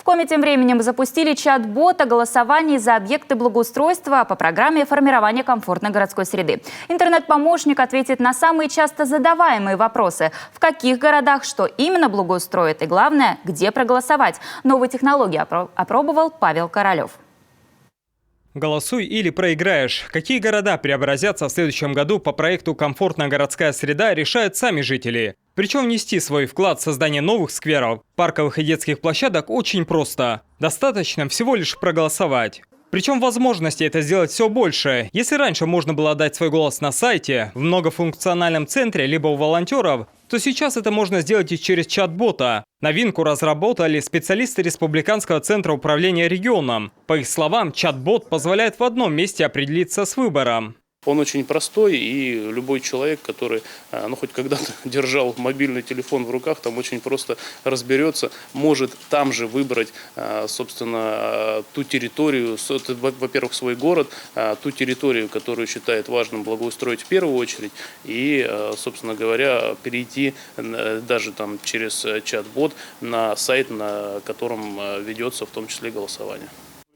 Коми тем временем запустили чат-бот о голосовании за объекты благоустройства по программе формирования комфортной городской среды. Интернет-помощник ответит на самые часто задаваемые вопросы: в каких городах что именно благоустроит и, главное, где проголосовать. Новые технологии опробовал Павел Королев. Голосуй или проиграешь. Какие города преобразятся в следующем году по проекту «Комфортная городская среда» решают сами жители. Причем внести свой вклад в создание новых скверов, парковых и детских площадок очень просто. Достаточно всего лишь проголосовать. Причем возможностей это сделать все больше. Если раньше можно было отдать свой голос на сайте, в многофункциональном центре, либо у волонтеров, то сейчас это можно сделать и через чат-бота. Новинку разработали специалисты Республиканского центра управления регионом. По их словам, чат-бот позволяет в одном месте определиться с выбором. Он очень простой, и любой человек, который хоть когда-то держал мобильный телефон в руках, там очень просто разберется, может там же выбрать, собственно, ту территорию, во-первых, свой город, ту территорию, которую считает важным благоустроить в первую очередь, и, собственно говоря, перейти даже там через чат-бот на сайт, на котором ведется в том числе голосование.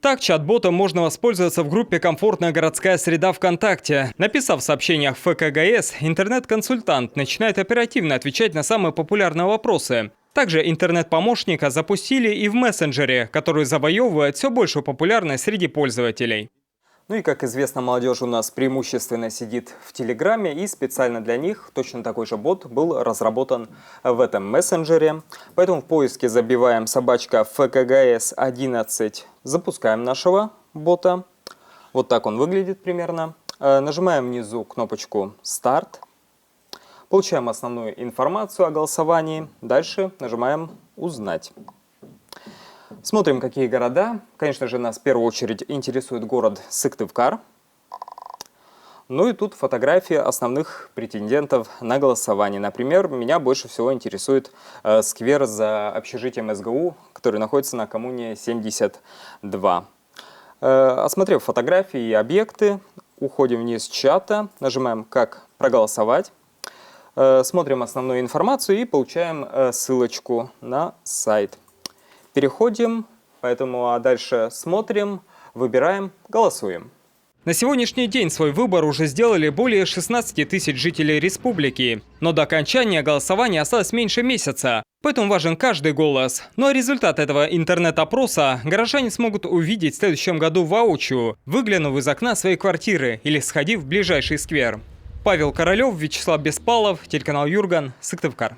Так, чат-ботом можно воспользоваться в группе «Комфортная городская среда» ВКонтакте. Написав в сообщениях ФКГС, интернет-консультант начинает оперативно отвечать на самые популярные вопросы. Также интернет-помощника запустили и в мессенджере, который завоевывает все большую популярность среди пользователей. Ну и, как известно, молодежь у нас преимущественно сидит в Телеграме, и специально для них точно такой же бот был разработан в этом мессенджере. Поэтому в поиске забиваем собачка ФКГС 11, запускаем нашего бота. Вот так он выглядит примерно. Нажимаем внизу кнопочку «Старт». Получаем основную информацию о голосовании. Дальше нажимаем «Узнать». Смотрим, какие города. Конечно же, нас в первую очередь интересует город Сыктывкар. Ну и тут фотографии основных претендентов на голосование. Например, меня больше всего интересует сквер за общежитием СГУ, который находится на коммуне 72. Осмотрев фотографии и объекты, уходим вниз чата, нажимаем «Как проголосовать». Смотрим основную информацию и получаем ссылочку на сайт. Переходим, поэтому дальше смотрим, выбираем, голосуем. На сегодняшний день свой выбор уже сделали более 16 тысяч жителей республики. Но до окончания голосования осталось меньше месяца, поэтому важен каждый голос. Ну а результат этого интернет-опроса горожане смогут увидеть в следующем году воочию, выглянув из окна своей квартиры или сходив в ближайший сквер. Павел Королев, Вячеслав Беспалов, телеканал Юрган, Сыктывкар.